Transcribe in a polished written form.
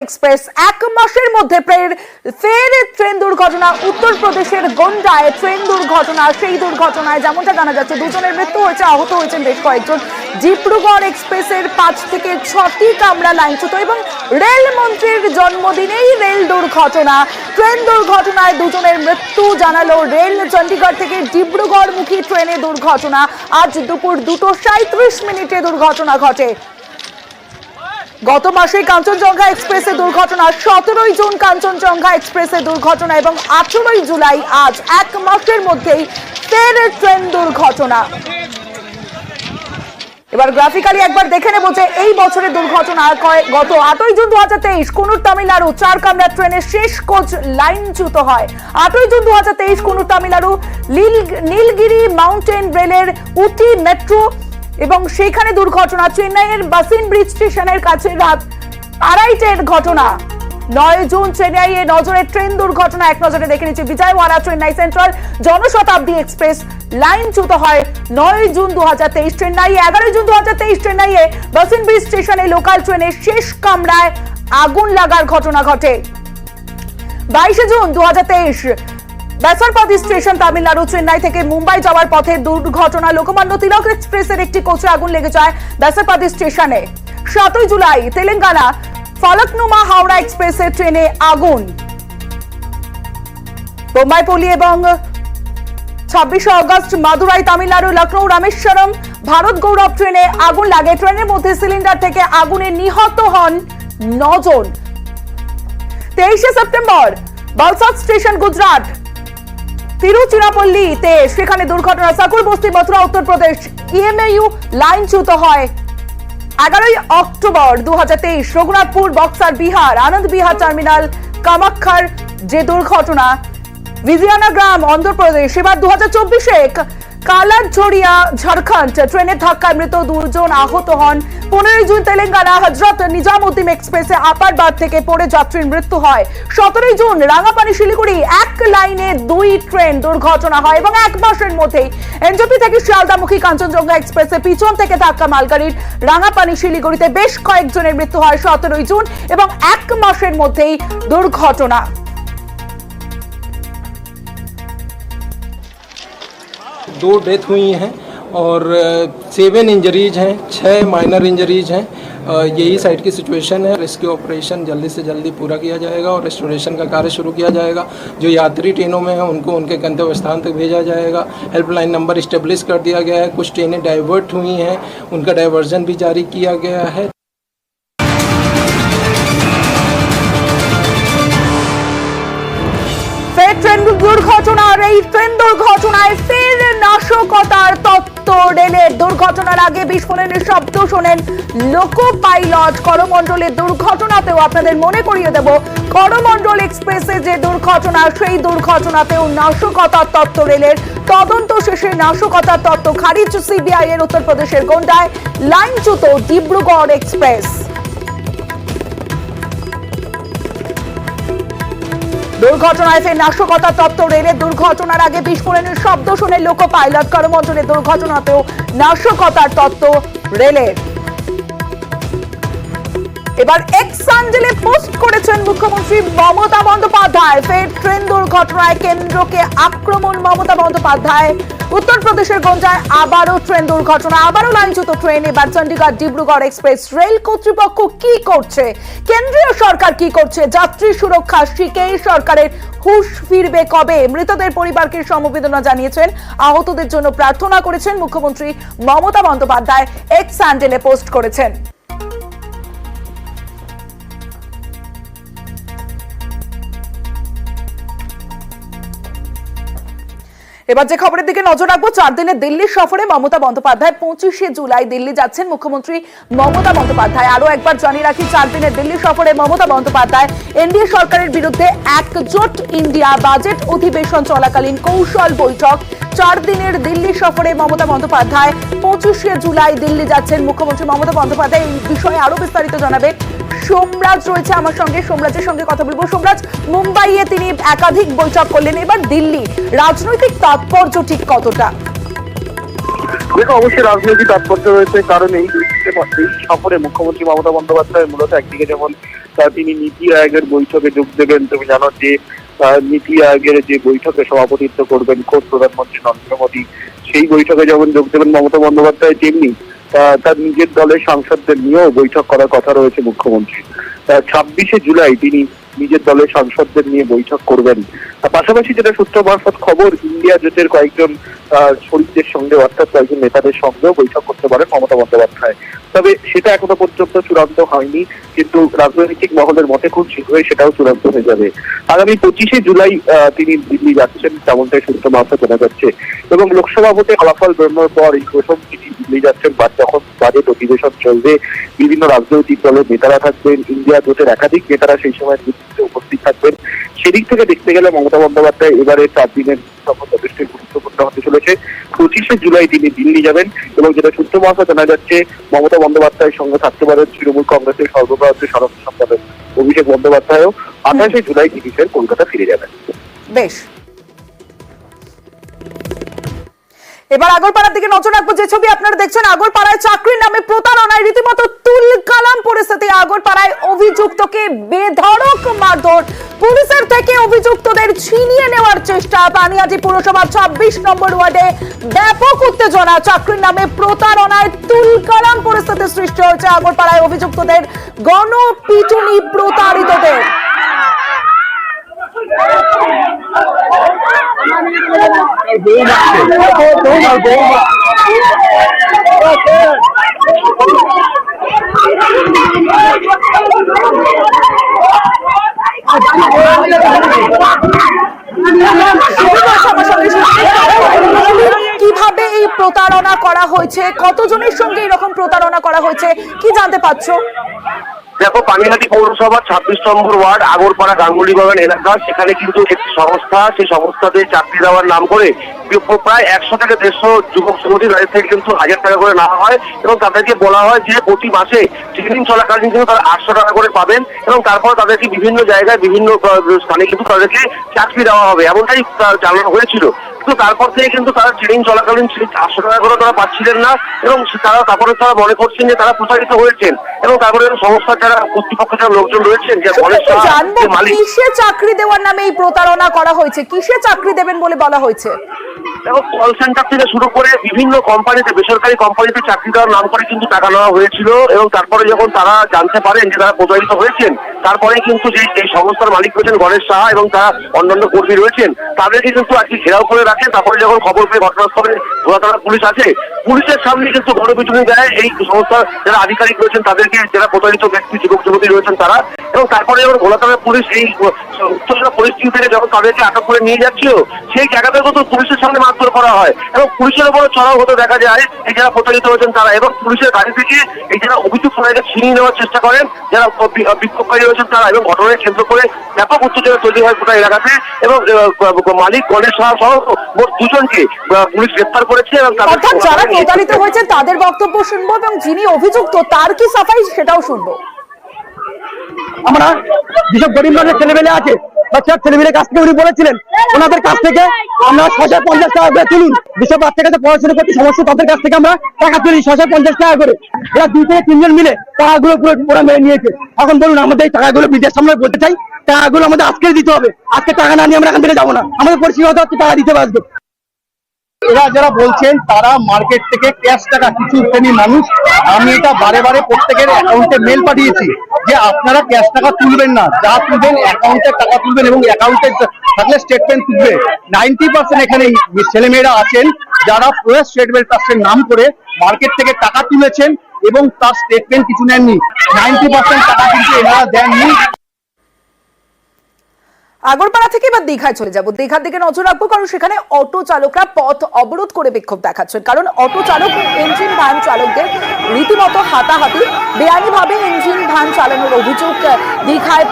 Express এক মাসের মধ্যে ফের ট্রেন দুর্ঘটনা উত্তরপ্রদেশের গোন্ডায় ট্রেন দুর্ঘটনা। সেই দুর্ঘটনায় যেমনটা জানা যাচ্ছে দুজনের মৃত্যু হয়েছে, আহত হয়েছেন বেশ কয়েকজন। ডিব্রুগড় এক্সপ্রেসের 5 থেকে 6টি কামরা লাইনচ্যুত এবং রেল মন্ত্রীর জন্মদিনেই রেল দুর্ঘটনা। ট্রেন দুর্ঘটনায় দুজনের মৃত্যু জানালো রেল। চণ্ডীগড় থেকে ডিব্রুগড় মুখী ট্রেনে দুর্ঘটনা। আজ দুপুর 2:37 দুর্ঘটনা ঘটে। গত মাসে কাঞ্চনজঙ্ঘা এক্সপ্রেসে দুর্ঘটনা, 17ই জুন কাঞ্চনজঙ্ঘা এক্সপ্রেসে দুর্ঘটনা এবং 18ই জুলাই আজ এক মাসের মধ্যেই ফের ট্রেন দুর্ঘটনা। এবার গ্রাফিক্যালি একবার দেখে নেব যে এই বছরের দুর্ঘটনা। গত 8ই জুন 2023 কুনুর তামিলনাড়ু 4 কামরা ট্রেনের শেষ কোচ লাইনচ্যুত হয়। 8ই জুন 2023 কুনুর তামিলনাড়ু নীলগিরি মাউন্টেন রেলের উটি মেট্রো এবং সেখানে দুর্ঘটনা। চেন্নাইয়ের বাসিন ব্রিজ স্টেশনের কাছে রাত 2:30 ঘটনা। 9 জুন চেন্নাইয়ে নজরে ট্রেন দুর্ঘটনা। এক নজরে দেখে নিচ্ছি বিজয়ওয়াড়া চেন্নাই সেন্ট্রাল জনশতাব্দী এক্সপ্রেস লাইনচ্যুত হয় 9 জুন 2023 চেন্নাই। 11 জুন 2023 চেন্নাইয়ে বাসিন ব্রিজ স্টেশনে লোকাল ট্রেনের শেষ কামরায় আগুন লাগার ঘটনা ঘটে। 22 জুন 2023 বেসরপাতি স্টেশন তামিলনাড়ু চেন্নাই থেকে মুম্বাই যাওয়ার পথে দুর্ঘটনা। লোকমান্য তিলক এক্সপ্রেসের একটি কোচে আগুন লেগে যায় বেসরপাতি স্টেশনে। 7ই জুলাই তেলেঙ্গানা ফলকনুমা হাওড়া এক্সপ্রেসের ট্রেনে আগুন। বোম্বাইপল্লী এবং 26 আগস্ট মাদুরাই তামিলনাড়ু লখনৌ রামেশ্বরম ভারত গৌরব ট্রেনে আগুন লাগে। ট্রেনের মধ্যে সিলিন্ডার থেকে আগুনে নিহত হন 9 জন। 23 সেপ্টেম্বর বলসাদ স্টেশন গুজরাট তিরুচিরাপল্লীতে সেখানে দুর্ঘটনা। সাকুর বস্তি মথুরা উত্তরপ্রদেশ ইএমইউ লাইনচ্যুত হয়। 11ই অক্টোবর 2023 রঘুনাথপুর বক্সার বিহার আনন্দ বিহার টার্মিনাল কামাখ্যার যে দুর্ঘটনা। ভিজিয়ানা গ্রাম অন্ধ্রপ্রদেশ। এবার 2024 কালারঝড়িয়া ঝাড়খণ্ড ট্রেনের ধাক্কায় মৃত 2 জন, আহত হন। 15ই জুন তেলেঙ্গানা হজরত নিজামুদ্দিন এক্সপ্রেসে আপার বাদ থেকে পড়ে যাত্রীর মৃত্যু হয়। 17ই জুন রাঙাপানি শিলিগুড়ি এক লাইনে 2 ট্রেন দুর্ঘটনা হয় এবং এক মাসের মধ্যেই এনজেপি থেকে শিয়ালদামুখী কাঞ্চনজঙ্ঘা এক্সপ্রেসে পিছন থেকে ধাক্কা মালগাড়ির রাঙাপানি শিলিগুড়িতে বেশ কয়েকজনের মৃত্যু হয় 17ই জুন এবং এক মাসের মধ্যেই দুর্ঘটনা। दो डेथ हुई हैं और 7 इंजरीज हैं, 6 माइनर इंजरीज हैं। यही साइड की सिचुएशन है। रेस्क्यू ऑपरेशन जल्दी से जल्दी पूरा किया जाएगा और रेस्टोरेशन का कार्य शुरू किया जाएगा। जो यात्री ट्रेनों में हैं उनको उनके गंतव्य स्थान तक भेजा जाएगा। हेल्पलाइन नंबर इस्टेब्लिश कर दिया गया है। कुछ ट्रेनें डाइवर्ट हुई हैं, उनका डाइवर्जन भी जारी किया गया है। ট্রেন দুর্ঘটনার এই ট্রেন দুর্ঘটনায় ফের নাশকতার তত্ত্ব রেলের। দুর্ঘটনার আগে বিস্ফোরণের শব্দ শোনেন লোকো পাইলট। করমণ্ডলের দুর্ঘটনাতেও আপনাদের মনে করিয়ে দেব, করমণ্ডল এক্সপ্রেসে যে দুর্ঘটনা সেই দুর্ঘটনাতেও নাশকতার তত্ত্ব রেলের। তদন্ত শেষে নাশকতার তত্ত্ব খারিজ সিবিআই এর। উত্তরপ্রদেশের গোন্ডায় লাইনচ্যুত ডিব্রুগড় এক্সপ্রেস। দুর্ঘটনায় ফের নাশকতার তত্ত্ব রেলের। দুর্ঘটনার আগে বিস্ফোরণের শব্দ শুনে লোকো পাইলট। করমণ্ডলের দুর্ঘটনাতেও নাশকতার তত্ত্ব রেলের। এবার এক্স হ্যান্ডেলে পোস্ট করেছেন মুখ্যমন্ত্রী মমতা বন্দ্যোপাধ্যায়। ফের ট্রেন দুর্ঘটনায় কেন্দ্রকে আক্রমণ মমতা বন্দ্যোপাধ্যায়। উত্তরপ্রদেশের গঞ্জায় আবারও ট্রেন দুর্ঘটনা, আবারও লাইনচ্যুত ট্রেন। এবার চণ্ডীগড় ডিব্রুগড় এক্সপ্রেস। রেল কর্তৃপক্ষ কি করছে, কেন্দ্রীয় সরকার কি করছে, যাত্রী সুরক্ষা শিখে সরকারের হুঁশ ফিরবে কবে? মৃতদের পরিবারকে সমবেদনা জানিয়েছেন, আহতদের জন্য প্রার্থনা করেছেন মুখ্যমন্ত্রী মমতা বন্দ্যোপাধ্যায়। এক্স হ্যান্ডেলে পোস্ট করেছেন। এবার যে খবরের দিকে নজর রাখবো, 4 দিনের দিল্লি সফরে মমতা বন্দ্যোপাধ্যায়। 25 জুলাই দিল্লি যাচ্ছেন মুখ্যমন্ত্রী মমতা বন্দ্যোপাধ্যায়। আরো একবার জানিয়ে রাখি, 4 দিনের দিল্লি সফরে মমতা বন্দ্যোপাধ্যায়। এনডিএ সরকারের বিরুদ্ধে একজোট ইন্ডিয়া, বাজেট অধিবেশন চলাকালীন কৌশল বৈঠক। 4 দিনের দিল্লি সফরে মমতা বন্দ্যোপাধ্যায়। 25 জুলাই দিল্লি যাচ্ছেন মুখ্যমন্ত্রী মমতা বন্দ্যোপাধ্যায়। এই বিষয়ে আরো বিস্তারিত জানাবে সোমরাজ রয়েছে আমার সঙ্গে। সোমরাজের সঙ্গে কথা বলবো। সোমরাজ, মুম্বাইয়ে তিনি একাধিক বৈঠক করলেন, এবার দিল্লি, রাজনৈতিক তাৎপর্য ঠিক কতটা? দেখো, অবশ্যই রাজনৈতিক তাৎপর্য রয়েছে, কারণ এই সফরে মুখ্যমন্ত্রী মমতা বন্দ্যোপাধ্যায় মূলত একদিকে যেমন তিনি নীতি আয়োগের বৈঠকে যোগ দেবেন। তুমি জানো যে নীতি আয়োগের যে বৈঠকে সভাপতিত্ব করবেন খোদ প্রধানমন্ত্রী নরেন্দ্র মোদী, সেই বৈঠকে যেমন যোগ দেবেন মমতা বন্দ্যোপাধ্যায়, তেমনি তার নিজের দলের সাংসদদের নিয়েও বৈঠক করার কথা রয়েছে মুখ্যমন্ত্রী। 26শে জুলাই তিনি নিজের দলের সাংসদদের নিয়ে বৈঠক করবেন। পাশাপাশি যেটা সূত্র মারফত খবর, ইন্ডিয়া জোটের কয়েকজন শরিকদের সঙ্গে অর্থাৎ কয়েকজন নেতাদের সঙ্গেও বৈঠক করতে পারেন মমতা বন্দ্যোপাধ্যায়। তবে সেটা এখনো পর্যন্ত চূড়ান্ত হয়নি, কিন্তু রাজনৈতিক মহলের মতে খুব শীঘ্রই সেটাও চূড়ান্ত হয়ে যাবে। আগামী 25শে জুলাই তিনি দিল্লি যাচ্ছেন, তেমনটাই সূত্র মারফত জানা যাচ্ছে। এবং লোকসভা ভোটে ফলাফল বেরোনোর পর এই প্রথম তিনি দিল্লি যাচ্ছেন, যখন বাজেট অধিবেশন চলবে, বিভিন্ন রাজনৈতিক দলের নেতারা থাকবেন, ইন্ডিয়া জোটের একাধিক নেতারা সেই সময় দিল্লিতে উপস্থিত থাকবেন। সেদিক থেকে দেখতে গেলে মমতা বন্দ্যোপাধ্যায় এবারে 4 দিনের সফর যথেষ্ট গুরুত্বপূর্ণ হতে চলেছে। 25শে জুলাই তিনি দিল্লি যাবেন এবং যেটা সূত্র মারফত জানা যাচ্ছে মমতা বন্দ্যোপাধ্যায়ের সঙ্গে থাকতে পারেন তৃণমূল কংগ্রেসের সর্বভারতীয় সাধারণ সম্পাদক অভিষেক বন্দ্যোপাধ্যায়ও। 28শে জুলাই তিনি ফের কলকাতা ফিরে যাবেন। বেশ, এবার আগরপাড়ার দিকে নজর রাখবো। যে ছবি আপনারা দেখছেন, আগরপাড়ায় চাকরির নামে প্রতারণায় রীতিমতো তুলকালাম পরিস্থিতি। আগরপাড়ায় অভিযুক্তকে বেধড়ক মারধর, পুলিশের থেকে অভিযুক্তদের ছিনিয়ে নেওয়ার চেষ্টা। পানিহাটি পুরসভার 26 নম্বর ওয়ার্ডে ব্যাপক উত্তেজনা, চাকরির নামে প্রতারণায় তুলকালাম পরিস্থিতি সৃষ্টি হয়েছে। আগরপাড়ায় অভিযুক্তদের গণপিটুনি প্রতারিতদের। কিভাবে এই প্রতারণা করা হয়েছে, কতজনের সঙ্গে এরকম প্রতারণা করা হয়েছে, কি জানতে পারছো? দেখো, পানিহাটি পৌরসভার 26 নম্বর ওয়ার্ড আগরপাড়া গাঙ্গুলি বাগান এলাকা, সেখানে কিন্তু একটি সংস্থা, সেই সংস্থাতে চাকরি দেওয়ার নাম করে প্রায় 100 থেকে 150 যুবক যুবতী তাদের থেকে কিন্তু 1000 টাকা করে নেওয়া হয় এবং তাদেরকে বলা হয় যে প্রতি মাসে ট্রেনিং চলাকালীন কিন্তু তারা 800 টাকা করে পাবেন এবং তারপর তাদেরকে বিভিন্ন জায়গায় বিভিন্ন স্থানে কিন্তু তাদেরকে চাকরি দেওয়া হবে, এমনটাই জানানো হয়েছিল। কিন্তু তারপর থেকে কিন্তু তারা ট্রেনিং চলাকালীন 800 টাকা করে তারা পাচ্ছিলেন না এবং তারপরে তারা মনে করছেন যে তারা প্রতারিত হয়েছেন এবং তারপরে সংস্থার যারা কর্তৃপক্ষ যারা লোকজন রয়েছেন, যে মালিক, কিসে চাকরি দেওয়ার নামে এই প্রতারণা করা হয়েছে, কিসে চাকরি দেবেন বলে বলা হয়েছে? দেখো, কল সেন্টার থেকে শুরু করে বিভিন্ন কোম্পানিতে, বেসরকারি কোম্পানিতে চাকরি দেওয়ার নাম করে কিন্তু টাকা নেওয়া হয়েছিল এবং তারপরে যখন তারা জানতে পারেন যে তারা প্রতারিত হয়েছেন, তারপরে কিন্তু যে এই সংস্থার মালিক রয়েছেন গণেশ সাহা এবং তারা অন্যান্য কর্মী রয়েছেন, তাদেরকে কিন্তু আজকে ঘেরাও করে রাখেন। তারপরে যখন খবর পেয়ে ঘটনাস্থলে ঘোরাতারা পুলিশ আছে, পুলিশের সামনে কিন্তু গণপিটুনি দেয় এই সংস্থার যারা আধিকারিক রয়েছেন তাদেরকে, যারা প্রতারিত ব্যক্তি যুবক যুবতী রয়েছেন তারা। এবং তারপরে যখন ঘোরাতারা পুলিশ এই উত্তেজনা পরিস্থিতি থেকে যখন তাদেরকে আটক করে নিয়ে যাচ্ছিল, সেই জায়গাতে কিন্তু পুলিশের সামনে মারধর করা হয় এবং পুলিশের উপরে চড়াও হতে দেখা যায় এই যারা প্রতারিত হয়েছেন তারা। এবং পুলিশের গাড়ি থেকে এই যারা অভিযুক্ত তাদেরকে ছিনিয়ে নেওয়ার চেষ্টা করেন যারা বিক্ষোভকারী রয়েছেন তারা, এবং ঘটনাকে কেন্দ্র করে ব্যাপক উত্তেজনা তৈরি হয় গোটা এলাকাতে। এবং মালিক গণেশ সাহা সহ মোট 2 জনকে পুলিশ গ্রেফতার করেছে। এবং অর্থাৎ যারা প্রতারিত হয়েছে তাদের বক্তব্য শুনবো এবং যিনি অভিযুক্ত তার কি সাফাই সেটাও শুনবো। আমরা যেসব গরিব মানুষের ছেলেমেলে আছে, বাচ্চার ছেলেমেলের কাছ থেকে উনি বলেছিলেন ওনাদের কাছ থেকে আমরা 650 টাকা করে তুলি। যেসব বাচ্চা কাছে পড়াশোনা করতে সমস্যা তাদের কাছ থেকে আমরা টাকা তুলি 650 টাকা করে। এরা 2 থেকে 3 জন মিলে টাকাগুলো পুরো ওরা মেরে নিয়েছে। এখন বলুন, আমাদের এই টাকাগুলো বিদেশ আমরা বলতে চাই, টাকাগুলো আমাদের আজকে দিতে হবে। আজকে টাকা না নিয়ে আমরা এখান থেকে যাবো না, আমাদের পরিস্থিতি হতে হচ্ছে টাকা দিতে পারবে। এরা যারা বলছেন তারা মার্কেট থেকে ক্যাশ টাকা কিছু শ্রেণীর মানুষ, আমি এটা বারে বারে প্রত্যেকের অ্যাকাউন্টে মেল পাঠিয়েছি যে আপনারা ক্যাশ টাকা তুলবেন না, যা তুলবেন অ্যাকাউন্টে টাকা তুলবেন এবং অ্যাকাউন্টে থাকলে স্টেটমেন্ট তুলবে। 90% এখানে ছেলেমেয়েরা আছেন যারা পুরো স্টেটমেন্ট ট্রাস্টের নাম করে মার্কেট থেকে টাকা তুলেছেন এবং তার স্টেটমেন্ট কিছু নেননি। 90% টাকা কিন্তু এনারা দেননি। আগরপাড়া থেকে এবার দীঘায় চলে যাব। দীঘার দিকে নজর রাখবো, কারণ সেখানে অটো চালকরা পথ অবরোধ করে বিক্ষোভ দেখাচ্ছেন। কারণ অটো চালক ইঞ্জিন ভ্যান চালকদের রীতিমতো হাতাহাতি, বেআইনিভাবে ইঞ্জিন ভ্যান চালানোর অভিযোগ দীঘায়